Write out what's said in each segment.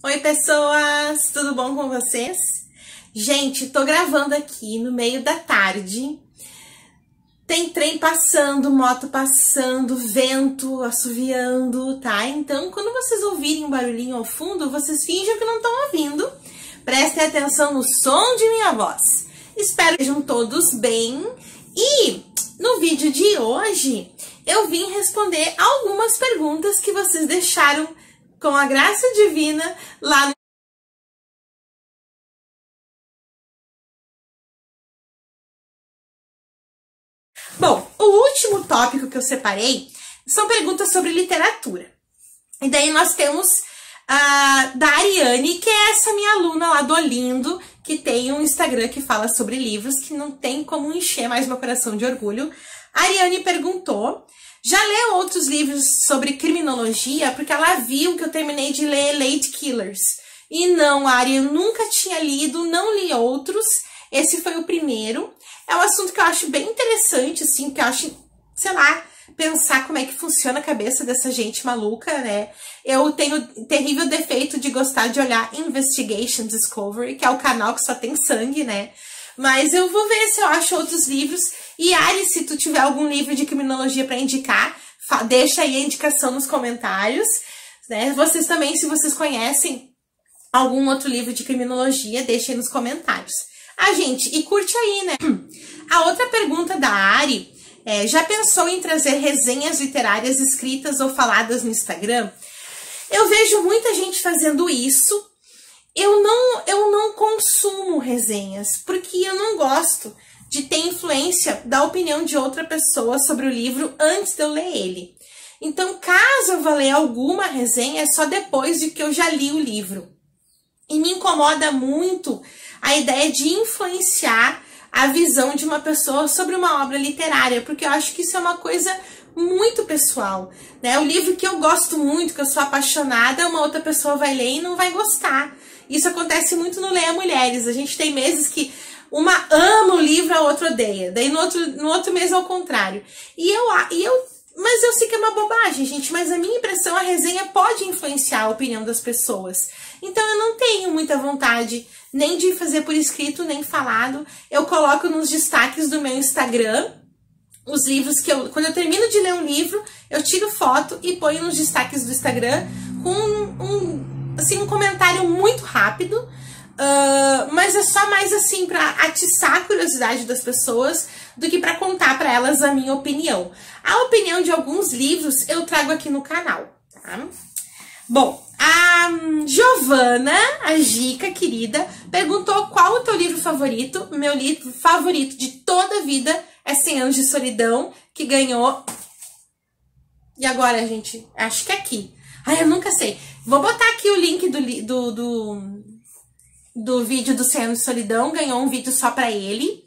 Oi, pessoas! Tudo bom com vocês? Gente, tô gravando aqui no meio da tarde. Tem trem passando, moto passando, vento assoviando, tá? Então, quando vocês ouvirem um barulhinho ao fundo, vocês fingem que não estão ouvindo. Prestem atenção no som de minha voz. Espero que estejam todos bem. E no vídeo de hoje, eu vim responder algumas perguntas que vocês deixaram com a graça divina lá no... Bom, o último tópico que eu separei são perguntas sobre literatura. E daí nós temos da Ariane, que é essa minha aluna lá do Olindo, que tem um Instagram que fala sobre livros, que não tem como encher mais meu coração de orgulho. A Ariane perguntou: já leu outros livros sobre criminologia? Porque ela viu que eu terminei de ler Late Killers. E não, Ari, eu nunca tinha lido, não li outros. Esse foi o primeiro. É um assunto que eu acho bem interessante, assim, que eu acho, sei lá, pensar como é que funciona a cabeça dessa gente maluca, né? Eu tenho o terrível defeito de gostar de olhar Investigation Discovery, que é o canal que só tem sangue, né? Mas eu vou ver se eu acho outros livros. E Ari, se tu tiver algum livro de criminologia para indicar, deixa aí a indicação nos comentários, né? Vocês também, se vocês conhecem algum outro livro de criminologia, deixem aí nos comentários. Gente, e curte aí, né? A outra pergunta da Ari é: já pensou em trazer resenhas literárias escritas ou faladas no Instagram? Eu vejo muita gente fazendo isso. Eu não consumo resenhas, porque eu não gosto de ter influência da opinião de outra pessoa sobre o livro antes de eu ler ele. Então, caso eu vá ler alguma resenha, é só depois de que eu já li o livro. E me incomoda muito a ideia de influenciar a visão de uma pessoa sobre uma obra literária, porque eu acho que isso é uma coisa muito pessoal, né? O livro que eu gosto muito, que eu sou apaixonada, uma outra pessoa vai ler e não vai gostar. Isso acontece muito no Leia Mulheres. A gente tem meses que uma ama o livro, a outra odeia. Daí no outro mês é o contrário. Mas eu sei que é uma bobagem, gente. Mas a minha impressão, a resenha pode influenciar a opinião das pessoas. Então eu não tenho muita vontade nem de fazer por escrito, nem falado. Eu coloco nos destaques do meu Instagram os livros que quando eu termino de ler um livro, eu tiro foto e ponho nos destaques do Instagram com um comentário muito rápido. Mas é só mais assim para atiçar a curiosidade das pessoas do que para contar para elas a minha opinião. A opinião de alguns livros eu trago aqui no canal, tá? Bom, a Giovana, a Gica querida, perguntou qual o teu livro favorito. Meu livro favorito de toda a vida é 100 Anos de Solidão, que ganhou... E agora, gente? Acho que é aqui. Eu nunca sei. Vou botar aqui o link do vídeo do 100 Anos de Solidão. Ganhou um vídeo só pra ele,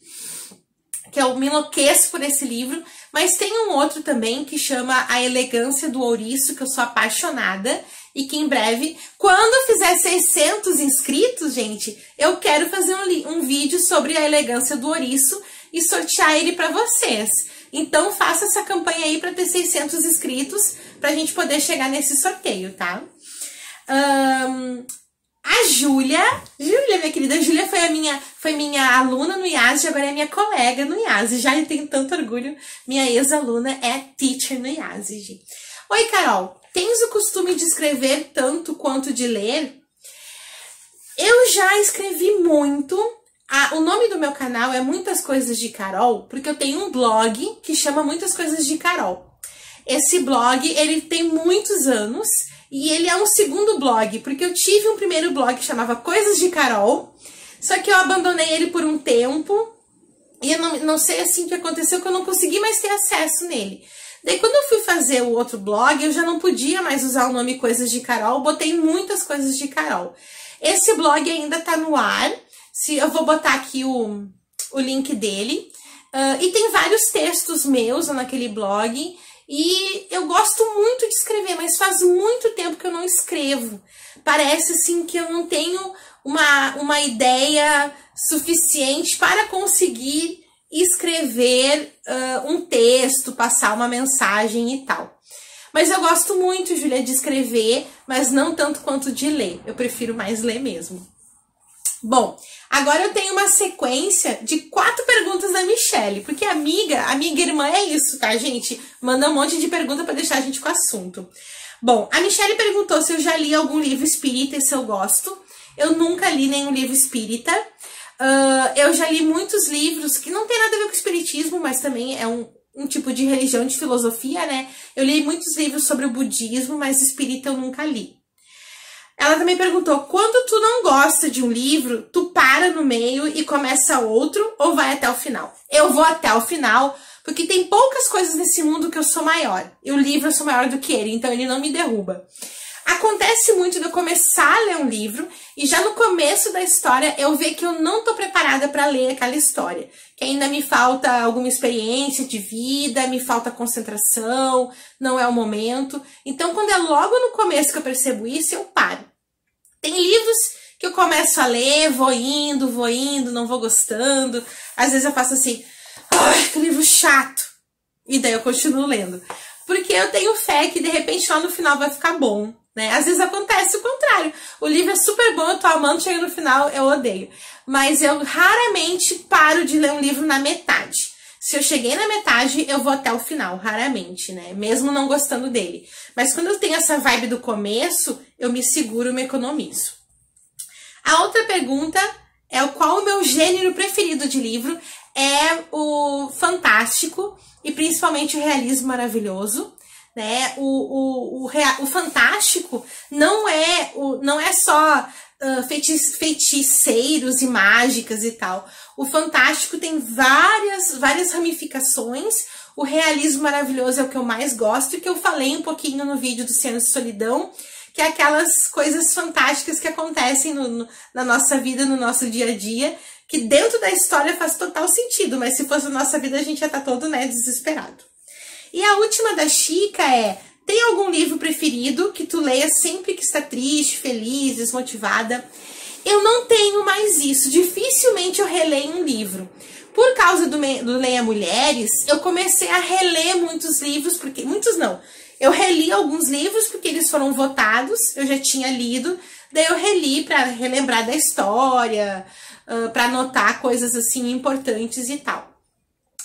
que eu me enlouqueço por esse livro. Mas tem um outro também que chama A Elegância do Ouriço, que eu sou apaixonada. E que em breve, quando eu fizer 600 inscritos, gente, eu quero fazer um vídeo sobre A Elegância do Ouriço e sortear ele pra vocês. Então faça essa campanha aí pra ter 600 inscritos, pra gente poder chegar nesse sorteio, tá? A Júlia, minha querida, a Júlia foi minha aluna no IASG, agora é minha colega no IASG. Já tenho tanto orgulho, minha ex-aluna é teacher no IASG. Oi, Carol, tens o costume de escrever tanto quanto de ler? Eu já escrevi muito. O nome do meu canal é Muitas Coisas de Carol, porque eu tenho um blog que chama Muitas Coisas de Carol. Esse blog, ele tem muitos anos. E ele é um segundo blog, porque eu tive um primeiro blog que chamava Coisas de Carol, só que eu abandonei ele por um tempo, e eu não sei assim o que aconteceu, que eu não consegui mais ter acesso nele. Daí quando eu fui fazer o outro blog, eu já não podia mais usar o nome Coisas de Carol, botei Muitas Coisas de Carol. Esse blog ainda tá no ar, eu vou botar aqui o link dele, e tem vários textos meus naquele blog. E eu gosto muito de escrever, mas faz muito tempo que eu não escrevo. Parece assim que eu não tenho uma ideia suficiente para conseguir escrever um texto, passar uma mensagem e tal. Mas eu gosto muito, Júlia, de escrever, mas não tanto quanto de ler. Eu prefiro mais ler mesmo. Bom, agora eu tenho uma sequência de 4 perguntas da Michelle, porque amiga irmã é isso, tá, gente? Manda um monte de pergunta pra deixar a gente com o assunto. Bom, a Michelle perguntou se eu já li algum livro espírita e se eu gosto. Eu nunca li nenhum livro espírita. Eu já li muitos livros que não tem nada a ver com espiritismo, mas também é um tipo de religião, de filosofia, né? Eu li muitos livros sobre o budismo, mas espírita eu nunca li. Ela também perguntou, quando tu não gosta de um livro, tu para no meio e começa outro ou vai até o final? Eu vou até o final, porque tem poucas coisas nesse mundo que eu sou maior. E o livro eu sou maior do que ele, então ele não me derruba. Acontece muito de eu começar a ler um livro e já no começo da história eu ver que eu não tô preparada para ler aquela história. Que ainda me falta alguma experiência de vida, me falta concentração, não é o momento. Então quando é logo no começo que eu percebo isso, eu paro. Tem livros que eu começo a ler, vou indo, não vou gostando. Às vezes eu faço assim, ai, que livro chato. E daí eu continuo lendo. Porque eu tenho fé que de repente lá no final vai ficar bom. Né? Às vezes acontece o contrário. O livro é super bom, eu tô amando, chega no final, eu odeio. Mas eu raramente paro de ler um livro na metade. Se eu cheguei na metade, eu vou até o final, raramente, né? Mesmo não gostando dele. Mas quando eu tenho essa vibe do começo, eu me seguro, me economizo. A outra pergunta é qual o meu gênero preferido de livro. É o fantástico e principalmente o realismo maravilhoso. Né? O fantástico não é só feiticeiros e mágicas e tal. O fantástico tem várias ramificações. O realismo maravilhoso é o que eu mais gosto e que eu falei um pouquinho no vídeo do Cenas de Solidão, que é aquelas coisas fantásticas que acontecem na nossa vida, no nosso dia a dia, que dentro da história faz total sentido, mas se fosse na nossa vida a gente ia estar todo, né, desesperado. E a última da Chica é, tem algum livro preferido que tu leia sempre que está triste, feliz, desmotivada? Eu não tenho mais isso, dificilmente eu releio um livro. Por causa do Leia Mulheres, eu comecei a reler muitos livros, porque muitos não. Eu reli alguns livros porque eles foram votados, eu já tinha lido, daí eu reli para relembrar da história, para anotar coisas assim importantes e tal.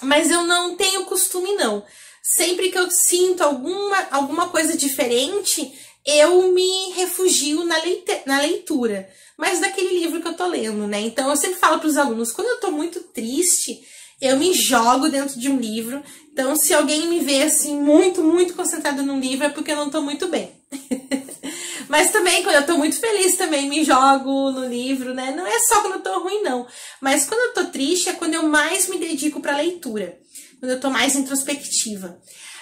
Mas eu não tenho costume não. Sempre que eu sinto alguma coisa diferente, eu me refugio na leitura. Mas daquele livro que eu tô lendo, né? Então eu sempre falo para os alunos, quando eu tô muito triste, eu me jogo dentro de um livro. Então se alguém me vê assim, muito concentrado num livro, é porque eu não tô muito bem. Mas também, quando eu tô muito feliz, também me jogo no livro, né? Não é só quando eu tô ruim, não. Mas quando eu tô triste, é quando eu mais me dedico pra leitura. Quando eu tô mais introspectiva.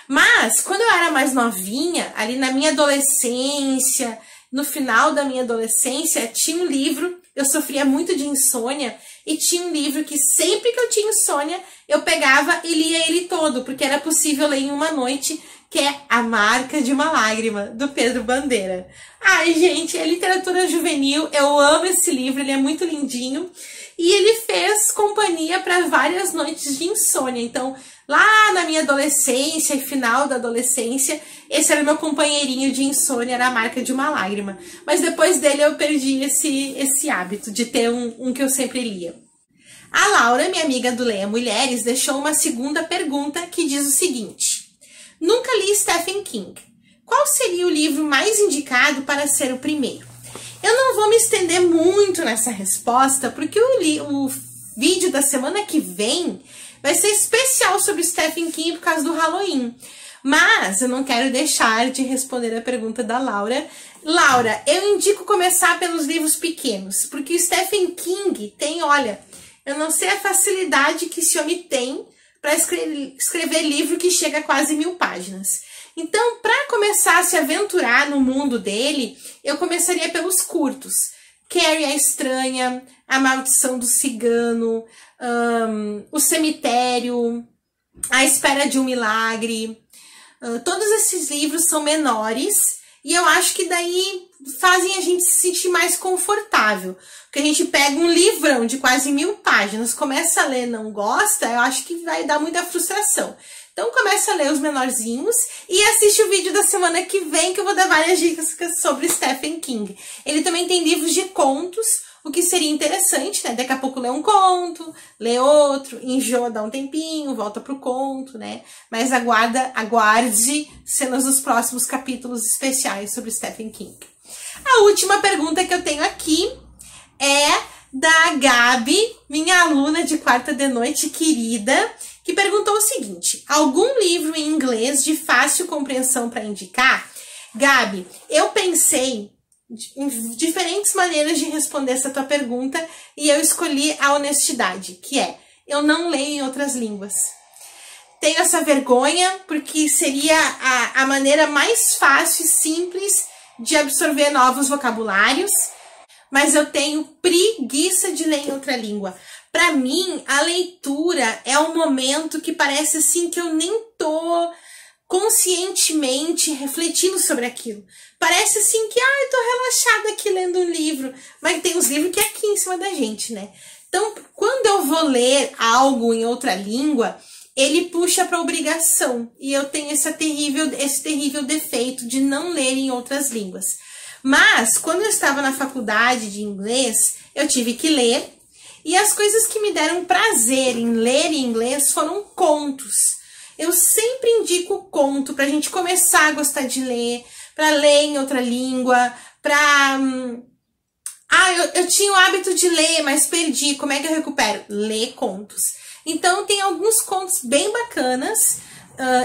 Mas, quando eu era mais novinha, ali na minha adolescência, no final da minha adolescência, tinha um livro, eu sofria muito de insônia, e tinha um livro que sempre que eu tinha insônia, eu pegava e lia ele todo, porque era possível ler em uma noite, que é A Marca de uma Lágrima, do Pedro Bandeira. Ai, gente, é literatura juvenil, eu amo esse livro, ele é muito lindinho. E ele fez companhia para várias noites de insônia. Então, lá na minha adolescência e final da adolescência, esse era o meu companheirinho de insônia, era A Marca de uma Lágrima. Mas depois dele eu perdi esse hábito de ter um que eu sempre lia. A Laura, minha amiga do Leia Mulheres, deixou uma segunda pergunta que diz o seguinte: nunca li Stephen King. Qual seria o livro mais indicado para ser o primeiro? Eu não vou me estender muito nessa resposta, porque o vídeo da semana que vem vai ser especial sobre Stephen King por causa do Halloween. Mas eu não quero deixar de responder a pergunta da Laura. Laura, eu indico começar pelos livros pequenos, porque o Stephen King tem, olha, eu não sei a facilidade que esse homem tem para escrever livro que chega a quase 1000 páginas. Então, para começar a se aventurar no mundo dele, eu começaria pelos curtos. Carrie a Estranha, A Maldição do Cigano, O Cemitério, A Espera de um Milagre. Todos esses livros são menores E eu acho que daí fazem a gente se sentir mais confortável. Porque a gente pega um livrão de quase 1000 páginas, começa a ler, não gosta, eu acho que vai dar muita frustração. Então começa a ler os menorzinhos e assiste o vídeo da semana que vem, que eu vou dar várias dicas sobre Stephen King. Ele também tem livros de contos, o que seria interessante, né? Daqui a pouco lê um conto, lê outro, enjoa, dá um tempinho, volta pro conto, né? Mas aguarde cenas dos próximos capítulos especiais sobre Stephen King. A última pergunta que eu tenho aqui é da Gabi, minha aluna de quarta de noite querida, que perguntou o seguinte: algum livro em inglês de fácil compreensão para indicar? Gabi, eu pensei em diferentes maneiras de responder essa tua pergunta e eu escolhi a honestidade, que é: eu não leio em outras línguas. Tenho essa vergonha porque seria a maneira mais fácil e simples de absorver novos vocabulários, mas eu tenho preguiça de ler em outra língua. Para mim, a leitura é um momento que parece assim que eu nem tô conscientemente refletindo sobre aquilo. Parece assim que, eu tô relaxada aqui lendo um livro, mas tem uns livros que é aqui em cima da gente, né? Então, quando eu vou ler algo em outra língua, ele puxa para obrigação, e eu tenho esse terrível defeito de não ler em outras línguas. Mas, quando eu estava na faculdade de inglês, eu tive que ler, e as coisas que me deram prazer em ler em inglês foram contos. Eu sempre indico conto pra gente começar a gostar de ler, pra ler em outra língua, pra... eu tinha o hábito de ler, mas perdi. Como é que eu recupero? Ler contos. Então, tem alguns contos bem bacanas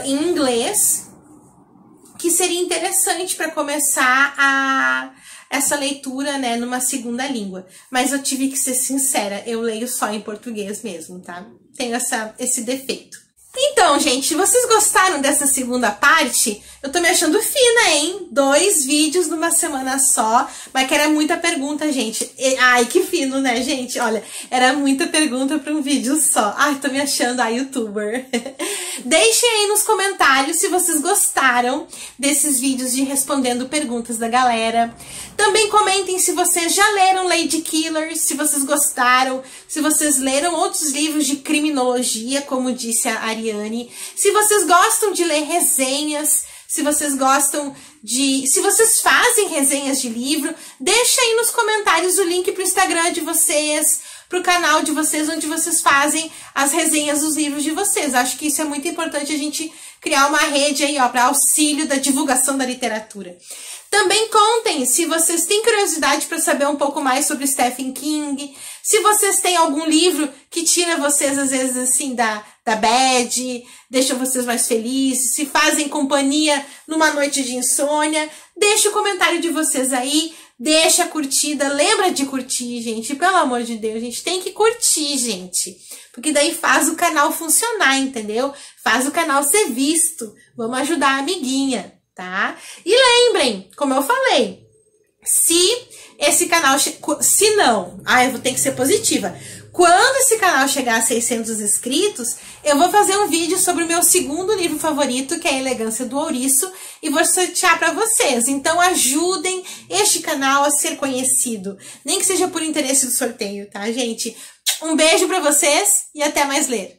em inglês que seria interessante para começar essa leitura, né, numa segunda língua. Mas eu tive que ser sincera, eu leio só em português mesmo, tá? Tenho esse defeito. Então, gente, vocês gostaram dessa segunda parte? Eu tô me achando fina, hein? 2 vídeos numa semana só, mas que era muita pergunta, gente. Ai, que fino, né, gente? Olha, era muita pergunta para um vídeo só. Ai, tô me achando a youtuber. Deixem aí nos comentários se vocês gostaram desses vídeos de respondendo perguntas da galera. Também comentem se vocês já leram Lady Killers, se vocês gostaram, se vocês leram outros livros de criminologia, como disse a Ariane, se vocês gostam de ler resenhas, se vocês gostam se vocês fazem resenhas de livro, deixa aí nos comentários o link pro Instagram de vocês, pro canal de vocês, onde vocês fazem as resenhas dos livros de vocês. Acho que isso é muito importante, a gente criar uma rede aí, ó, para auxílio da divulgação da literatura. Também contem se vocês têm curiosidade para saber um pouco mais sobre Stephen King, se vocês têm algum livro que tira vocês, às vezes, assim, da bad, deixa vocês mais felizes, se fazem companhia numa noite de insônia. Deixa o comentário de vocês aí, deixa a curtida, lembra de curtir, gente, pelo amor de Deus, a gente tem que curtir, gente, porque daí faz o canal funcionar, entendeu? Faz o canal ser visto, vamos ajudar a amiguinha, tá? E lembrem, como eu falei, se esse canal, se não, eu vou ter que ser positiva, quando esse canal chegar a 600 inscritos, eu vou fazer um vídeo sobre o meu segundo livro favorito, que é A Elegância do Ouriço, e vou sortear para vocês. Então ajudem este canal a ser conhecido, nem que seja por interesse do sorteio, tá, gente? Um beijo para vocês e até mais ler.